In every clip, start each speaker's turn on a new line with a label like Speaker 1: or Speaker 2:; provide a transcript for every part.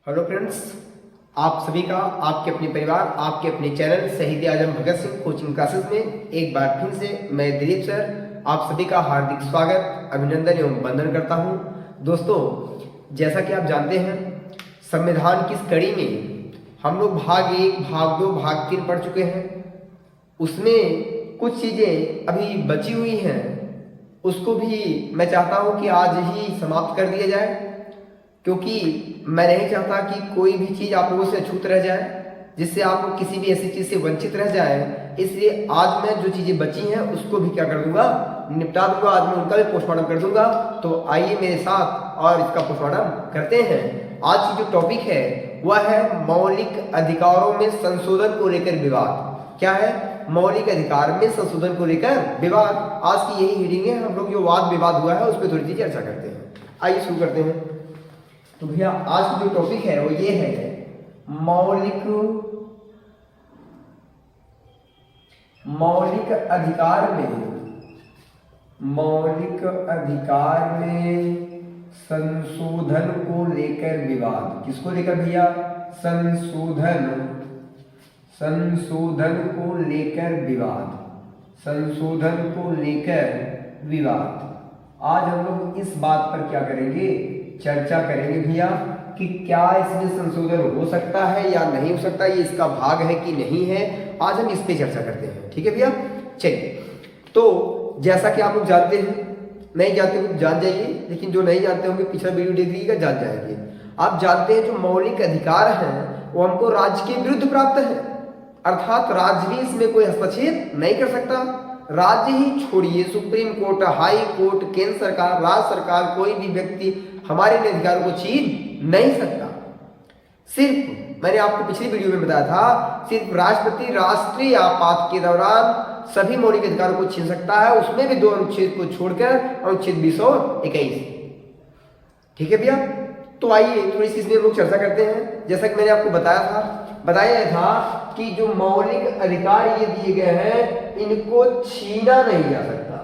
Speaker 1: Hello friends, आप सभी का आपके अपने परिवार आपके अपने चैनल शहीद आजम भगत सिंह कोचिंग क्लासेस में एक बार फिर से मैं दिलीप सर आप सभी का हार्दिक स्वागत अभिनंदन एवं वंदन करता हूं। दोस्तों, जैसा कि आप जानते हैं, संविधान की इस कड़ी में हम लोग भाग 1, भाग 2, भाग 3 पढ़ चुके हैं। उसमें कुछ चीज़ें अभी बची हुई हैं, उसको भी मैं चाहता हूं कि आज ही समाप्त कर दिया जाए, क्योंकि मैं नहीं चाहता कि कोई भी चीज़ आप लोगों से अछूत रह जाए, जिससे आप लोग किसी भी ऐसी चीज़ से वंचित रह जाए। इसलिए आज मैं जो चीज़ें बची हैं उसको भी क्या कर दूंगा, निपटा दूंगा। आज मैं उनका भी पोस्टमार्टम कर दूंगा। तो आइए मेरे साथ और इसका पोस्टमार्टम करते हैं। आज की जो टॉपिक है वह है मौलिक अधिकारों में संशोधन को लेकर विवाद। क्या है? मौलिक अधिकार में संशोधन को लेकर विवाद। आज की यही हीडिंग है। हम लोग जो वाद विवाद हुआ है उस पर थोड़ी सी चर्चा करते हैं। आइए शुरू करते हैं। तो भैया आज की जो टॉपिक है वो ये है मौलिक अधिकार में संशोधन को लेकर विवाद। किसको लेकर भैया? संशोधन को लेकर विवाद। आज हम लोग इस बात पर क्या करेंगे, चर्चा करेंगे भैया कि क्या इसमें संशोधन हो सकता है या नहीं हो सकता, ये इसका भाग है कि नहीं है। आज हम इस पे चर्चा करते हैं। ठीक है भैया, चलिए। तो जैसा कि आप लोग जानते हैं, नहीं जानते हो जान जाइए, लेकिन जो नहीं जानते होंगे पिछला वीडियो देख लीजिएगा, जान जाएंगे। आप जानते हैं जो मौलिक अधिकार हैं वो हमको राज्य के विरुद्ध प्राप्त है, अर्थात राज्य भी इसमें कोई हस्तक्षेप नहीं कर सकता। राज्य ही छोड़िए, सुप्रीम कोर्ट, हाई कोर्ट, केंद्र सरकार, राज्य सरकार, कोई भी व्यक्ति हमारे अधिकारों को छीन नहीं सकता। सिर्फ मैंने आपको पिछली वीडियो में बताया था, सिर्फ राष्ट्रपति राष्ट्रीय आपात के दौरान सभी मौलिक अधिकारों को छीन सकता है, उसमें भी 2 अनुच्छेद को छोड़कर, अनुच्छेद 221। ठीक है भैया, तो आइए थोड़ी सी इसमें हम लोग चर्चा करते हैं। जैसा कि मैंने आपको बताया था कि जो मौलिक अधिकार ये दिए गए हैं इनको छीना नहीं जा सकता।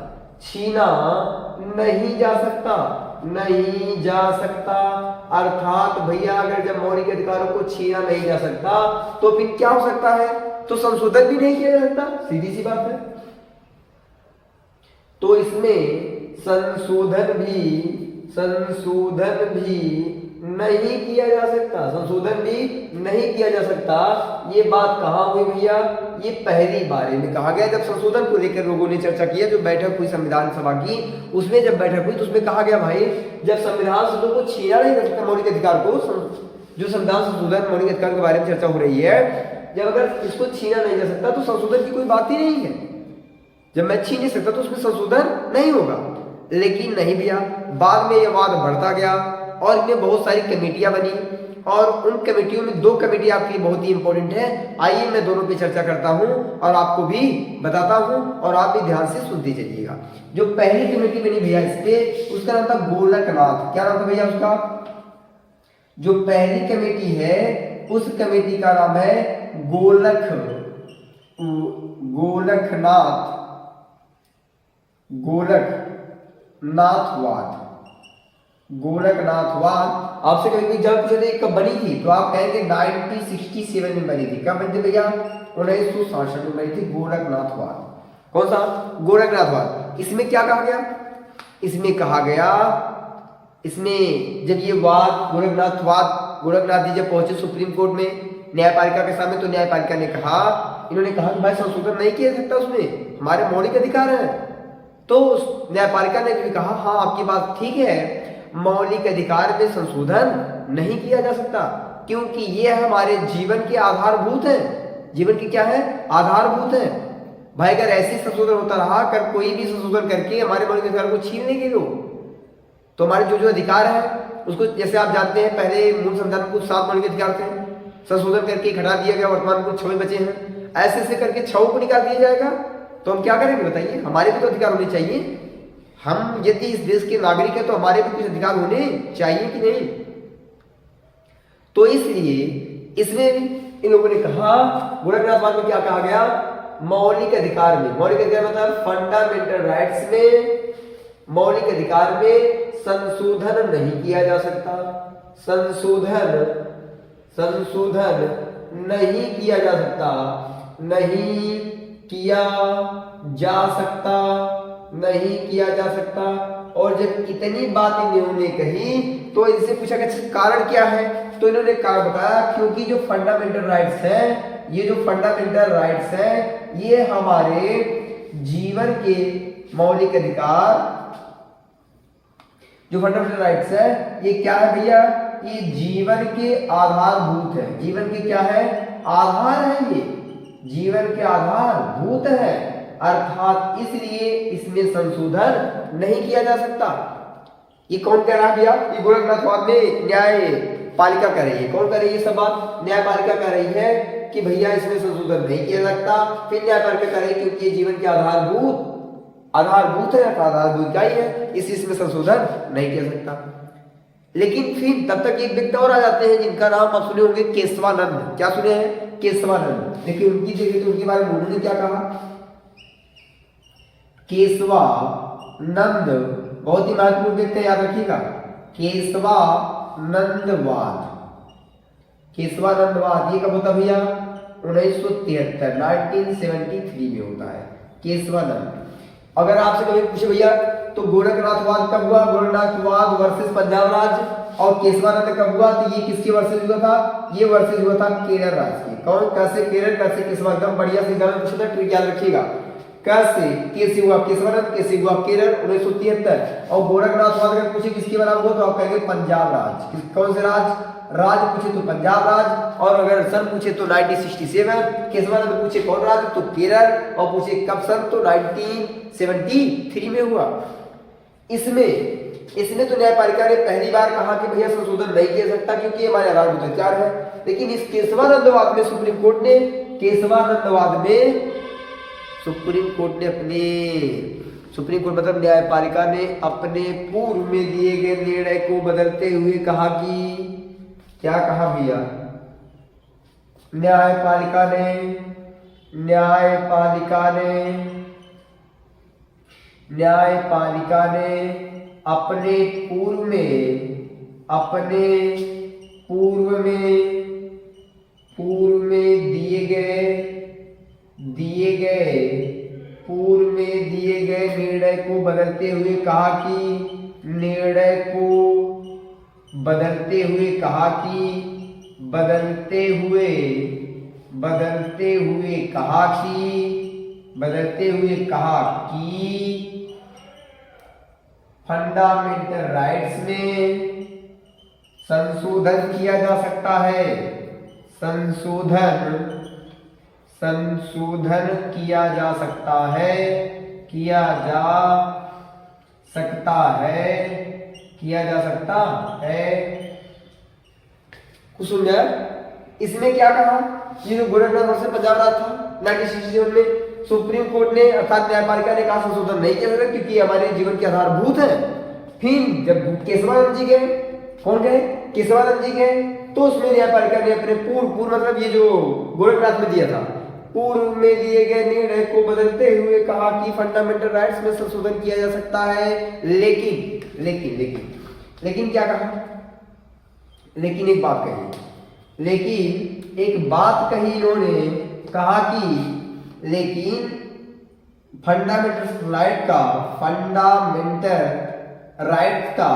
Speaker 1: अर्थात भैया अगर जब मौलिक अधिकारों को छीना नहीं जा सकता तो फिर क्या हो सकता है? तो संशोधन भी नहीं किया जा सकता, सीधी सी बात है। तो इसमें संशोधन भी नहीं किया जा सकता। ये बात कहाँ हुई भैया? ये पहली बारे में कहा गया जब संशोधन को लेकर लोगों ने चर्चा किया, जो बैठक हुई संविधान सभा की, उसमें जब बैठक हुई तो उसमें कहा गया भाई जब संविधान से को छीना नहीं जा सकता मौलिक अधिकार को, जो संविधान संशोधन मौलिक अधिकार के बारे में चर्चा हो रही है, जब अगर इसको छीना नहीं जा सकता तो संशोधन की कोई बात ही नहीं है। जब मैं छीन नहीं सकता तो उसमें संशोधन नहीं होगा। लेकिन नहीं भैया, बाद में यह वाद बढ़ता गया और इनमें बहुत सारी कमेटियां बनी, और उन कमेटियों में 2 कमेटी आपके लिए बहुत ही इंपॉर्टेंट है। आइए मैं दोनों पे चर्चा करता हूं और आपको भी बताता हूं, और आप भी ध्यान से सुनते चलिएगा। जो पहली कमेटी बनी भैया इस पे, उसका नाम था गोलकनाथ। क्या नाम था भैया उसका? जो पहली कमेटी है उस कमेटी का नाम है गोलकनाथवाद। आपसे कभी कोई एग्जाम पूछे थे कब बनी थी तो आप कहेंगे 1967 में बनी थी। कब बनी थी भैया? 1967 में बनी थी गोलकनाथवाद। कौन सा? गोलकनाथवाद। इसमें क्या कहा गया? इसमें जब ये वाद गोलकनाथ जी जब पहुंचे सुप्रीम कोर्ट में न्यायपालिका के सामने, तो न्यायपालिका ने इन्होंने कहा कि भाई संशोधन नहीं किया जा सकता, उसमें हमारे मौलिक अधिकार हैं। तो न्यायपालिका ने भी कहा हाँ आपकी बात ठीक है, मौलिक अधिकार में संशोधन नहीं किया जा सकता, क्योंकि ये हमारे जीवन के आधारभूत है। जीवन की क्या है? आधारभूत है। भाई अगर ऐसे संशोधन होता रहा, कर कोई भी संशोधन करके हमारे मौलिक अधिकार को छीन लेंगे लोग, तो हमारे जो अधिकार है उसको, जैसे आप जानते हैं पहले मूल संविधान में कुछ 7 मौलिक अधिकार थे, संशोधन करके हटा दिया गया, वर्तमान में कुछ 6 बचे हैं। ऐसे करके 6 को निकाल दिया जाएगा तो हम क्या करेंगे बताइए? हमारे भी तो अधिकार होने चाहिए। हम यदि इस देश के नागरिक हैं तो हमारे भी कुछ अधिकार होने चाहिए कि नहीं? तो इसलिए इसमें इन लोगों ने कहा, गोलकनाथवाद में क्या कहा गया? मौलिक अधिकार मतलब फंडामेंटल राइट्स में, मौलिक अधिकार में संशोधन नहीं किया जा सकता। संशोधन संशोधन नहीं किया जा सकता, नहीं किया जा सकता, नहीं किया जा सकता। और जब इतनी बात इन्होंने कही तो इनसे पूछा कि कारण क्या है, तो इन्होंने कारण बताया क्योंकि जो फंडामेंटल राइट्स हैं, ये जो फंडामेंटल राइट्स हैं ये हमारे जीवन के मौलिक अधिकार, जो फंडामेंटल राइट्स है ये क्या है भैया, ये जीवन के आधारभूत है। जीवन के क्या है, आधार है, ये जीवन के आधारभूत है, अर्थात इसलिए इसमें संशोधन नहीं किया जा सकता। ये कौन कह रहा है भैया, ये गोरखनाथवाद में न्याय पालिका कह रही है। कौन कह रही है, सब बात न्यायपालिका कह रही है कि भैया इसमें संशोधन नहीं किया जा सकता। फिर न्यायपालिका कह रही है क्योंकि ये जीवन के आधारभूत है, आधारभूत क्या ही है, इसमें संशोधन नहीं किया सकता। लेकिन फिर तब तक एक व्यक्ति और आ जाते हैं जिनका नाम आप सुने होंगे, केशवानंद। क्या सुने हैं, केशवानंद। देखिए उनकी देखें तो उनके बारे में उन्होंने क्या कहा, केशवानंद बहुत ही महत्वपूर्ण व्यक्ति है, याद रखिएगा, केशवानंदवाद। केशवानंदवाद ये कब होता भैया, 1973 में होता है केशवानंद। अगर आपसे कभी पूछे भैया तो गोरखनाथवाद कब हुआ, गोरखनाथवाद वर्सेस पंजाब राज्य, और केशवानंद कब हुआ, तो ये किसके वर्सेस हुआ था, ये वर्सेस हुआ था केरल राज्य के। कौन, कैसे केरल, कैसे केशवानंद, एकदम बढ़िया से एग्जाम पूछा था, ट्रिक याद रखिएगा, कैसे हुआ केशवानंद, कैसे हुआ केरल 1973। और गोरखनाथवाद अगर पूछे किसके बराबर हुआ तो आप कहेंगे पंजाब राज्य। कौन से राज्य पूछे तो पंजाब राज्य, और अगर सन पूछे तो 1967, केशवानंद पूछे कौन राज्य तो केरल, और पूछे कब सन तो 1973 में हुआ। इसमें तो न्यायपालिका ने पहली बार कहा कि भैया संशोधन नहीं किया सकता क्योंकि हमारे आधारभूत अधिकार है। लेकिन इस केशवानंदवाद में सुप्रीम कोर्ट ने मतलब न्यायपालिका ने अपने पूर्व में दिए गए निर्णय को बदलते हुए कहा कि, क्या कहा भैया, न्यायपालिका ने अपने पूर्व में दिए गए निर्णय को बदलते हुए कहा कि फंडामेंटल राइट्स में संशोधन किया जा सकता है, संशोधन किया जा सकता है। कुछ समझा? इसमें क्या कहा, ये जो गोरखनाथ से पंजाब राज था 1967 में, सुप्रीम कोर्ट ने अर्थात न्यायपालिका ने कहा संशोधन नहीं किया सकता क्योंकि हमारे जीवन के आधारभूत है। फिर जब केशवानंद जी गए, कौन गए, केशवानंद जी गए, तो उसमें न्यायपालिका ने अपने पूर्व मतलब ये जो गोरखनाथ में दिया था, पूर्व में दिए गए निर्णय को बदलते हुए कहा कि फंडामेंटल राइट्स में संशोधन किया जा सकता है। लेकिन क्या कहा, लेकिन एक बात कही इन्होंने, कहा कि लेकिन फंडामेंटल राइट का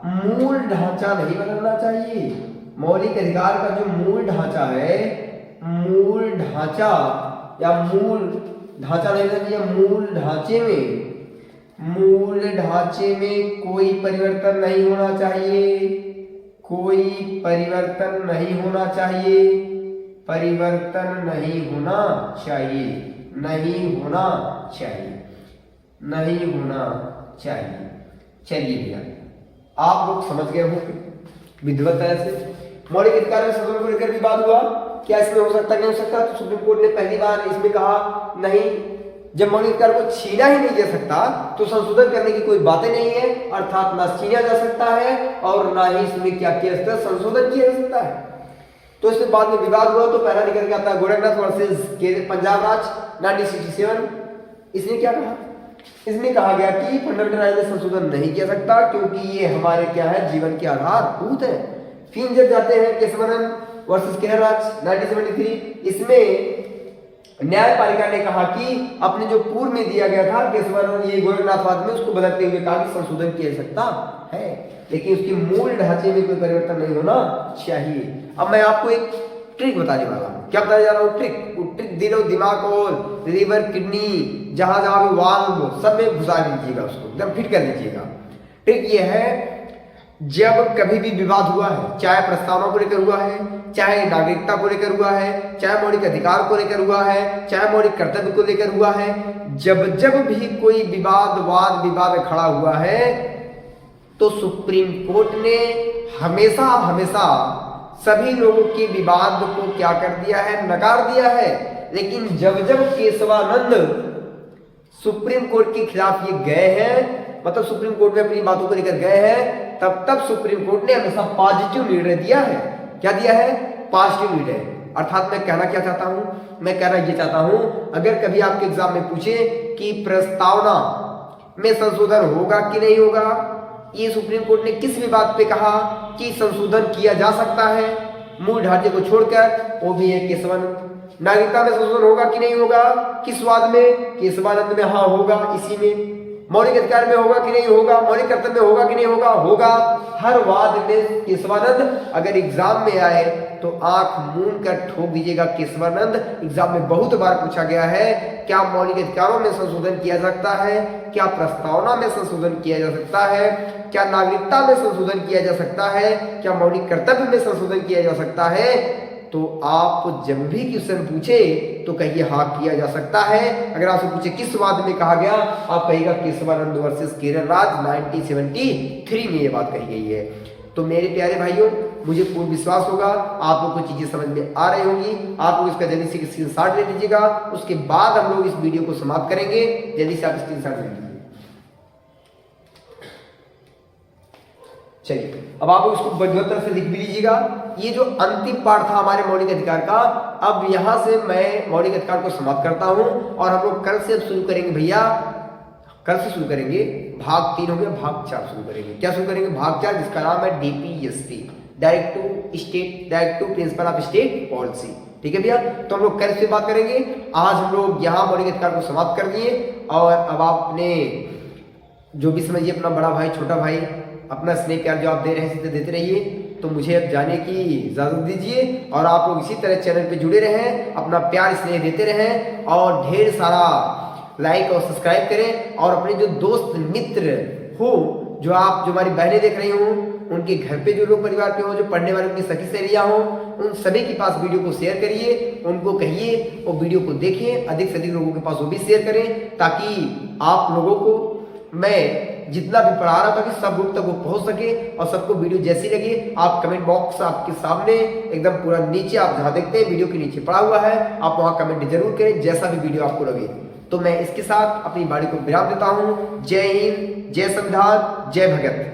Speaker 1: मूल ढांचा नहीं बदलना चाहिए। मौलिक अधिकार का जो मूल ढांचा है, मूल ढांचा नहीं चाहिए, मूल ढांचे में कोई परिवर्तन नहीं होना चाहिए, चलिए भैया आप लोग समझ गए हो विधिवत तरह से। मौलिक अधिकार में संशोधन को लेकर विवाद हुआ, क्या इसमें हो सकता नहीं हो सकता, तो सुप्रीम कोर्ट ने पहली बार इसमें कहा नहीं, जब मौलिक अधिकार को छीना ही नहीं जा सकता तो संशोधन करने की कोई बातें नहीं है, अर्थात ना छीना जा सकता है और ना ही इसमें क्या किया जा सकता है, संशोधन किया जा सकता है। तो इसमें बाद में विवाद हुआ तो पहला निकल के आता है गोरखनाथ वर्सेस पंजाब राज 1967। इसने क्या कहा, इसमें कहा गया कि फंडामेंटल राइट में संशोधन नहीं किया सकता क्योंकि ये हमारे क्या है, जीवन के आधारभूत है। फिर जब जाते हैं वर्सेस केरल 1973। इसमें न्यायपालिका ने कहा कि अपने जो पूर्व में दिया गया था केशवानंद ये गोरखनाथवाद में, उसको बदलते हुए कहा कि संशोधन किया जा सकता है, लेकिन उसके मूल ढांचे में कोई परिवर्तन नहीं होना चाहिए। अब मैं आपको एक ट्रिक बताने वाला हूं। क्या बताने जा रहा हूं? ट्रिक दिलो दिमाग और लिवर किडनी जहां जहां भी वाल्व सब में घुसा दीजिएगा, उसको एकदम फिट कर लीजिएगा। ट्रिक ये है, जब कभी भी विवाद हुआ है, चाहे प्रस्तावना को लेकर हुआ है, चाहे नागरिकता को लेकर हुआ है, चाहे मौलिक अधिकार को लेकर हुआ है, चाहे मौलिक कर्तव्य को लेकर हुआ है, जब जब भी कोई विवाद खड़ा हुआ है तो सुप्रीम कोर्ट ने हमेशा हमेशा सभी लोगों के विवाद को क्या कर दिया है? नकार दिया है। लेकिन जब जब केशवानंद सुप्रीम कोर्ट के खिलाफ ये गए हैं, मतलब सुप्रीम कोर्ट में अपनी बातों को लेकर गए हैं, तब सुप्रीम कोर्ट ने हमेशा पॉजिटिव निर्णय दिया है। क्या दिया है? पॉजिटिव निर्णय। अर्थात मैं कहना क्या चाहता हूं? मैं कहना ये चाहता हूं, अगर कभी आपके एग्जाम में पूछे कि प्रस्तावना में संशोधन होगा कि नहीं होगा, ये सुप्रीम कोर्ट ने किस विवाद पे कहा कि संशोधन किया जा सकता है, मूल ढांचे को छोड़कर, वो भी है केशवानंद। नागरिकता में संशोधन होगा कि नहीं होगा, किस वाद में? केशवानंद में हाँ होगा, इसी में। मौलिक अधिकार में होगा कि नहीं होगा, मौलिक कर्तव्य में होगा कि नहीं होगा, होगा। हर वाद में केशवानंद। अगर एग्जाम में आए तो आंख मूंद कर ठोक दीजिएगा केशवानंद। एग्जाम में बहुत बार पूछा गया है, क्या मौलिक अधिकारों में संशोधन किया जा सकता है, क्या प्रस्तावना में संशोधन किया जा सकता है, क्या नागरिकता में संशोधन किया जा सकता है, क्या मौलिक कर्तव्य में संशोधन किया जा सकता है। तो आप जब भी क्वेश्चन पूछे तो कहिए हाँ किया जा सकता है। अगर आपसे पूछे किस वाद में कहा गया, आप कहिएगा केशवानंद वर्सेस केरल राज्य 1973 में ये बात कही गई है। तो मेरे प्यारे भाइयों, मुझे पूर्ण विश्वास होगा आप लोग को चीजें समझ में आ रही होंगी। आप लोग इसका जल्दी से स्क्रीनशॉट ले लीजिएगा, उसके बाद हम लोग इस वीडियो को समाप्त करेंगे। जल्दी से आप स्क्रीनशॉट ले लीजिए। चलिए, अब आप इसको बढ़िया से लिख भी लीजिएगा। ये जो अंतिम पार्ट था हमारे मौलिक अधिकार का, अब यहां से मैं मौलिक अधिकार को समाप्त करता हूं और हम लोग कल से अब शुरू करेंगे भैया। कल से शुरू करेंगे, भाग 3 हो गया, भाग 4 शुरू करेंगे। क्या शुरू करेंगे? भाग 4, जिसका नाम है DPSP, directive principle of state policy. ठीक है भैया, तो हम लोग कल से बात करेंगे। आज हम लोग यहाँ मौलिक अधिकार को समाप्त कर दिए और अब आपने जो भी समझिए, अपना बड़ा भाई छोटा भाई अपना स्नेह प्यार जो आप दे रहे हैं इसे देते रहिए। तो मुझे अब जाने की इजाजत दीजिए और आप लोग इसी तरह चैनल पे जुड़े रहें, अपना प्यार स्नेह देते रहें और ढेर सारा लाइक और सब्सक्राइब करें। और अपने जो दोस्त मित्र हो, जो हमारी बहनें देख रही हो, उनके घर पे जो लोग परिवार पे हो, जो पढ़ने वाले उनकी सखी सहेलियां हो, उन सभी के पास वीडियो को शेयर करिए। उनको कहिए वो वीडियो को देखें, अधिक से अधिक लोगों के पास वो भी शेयर करें, ताकि आप लोगों को मैं जितना भी पढ़ा रहा था कि सब लोग तक वो पहुंच सके और सबको वीडियो जैसी लगे। आप कमेंट बॉक्स आपके सामने एकदम पूरा नीचे, आप जहां देखते हैं वीडियो के नीचे पड़ा हुआ है, आप वहां कमेंट जरूर करें जैसा भी वीडियो आपको लगे। तो मैं इसके साथ अपनी वाणी को विराम देता हूं। जय हिंद, जय संविधान, जय भगत।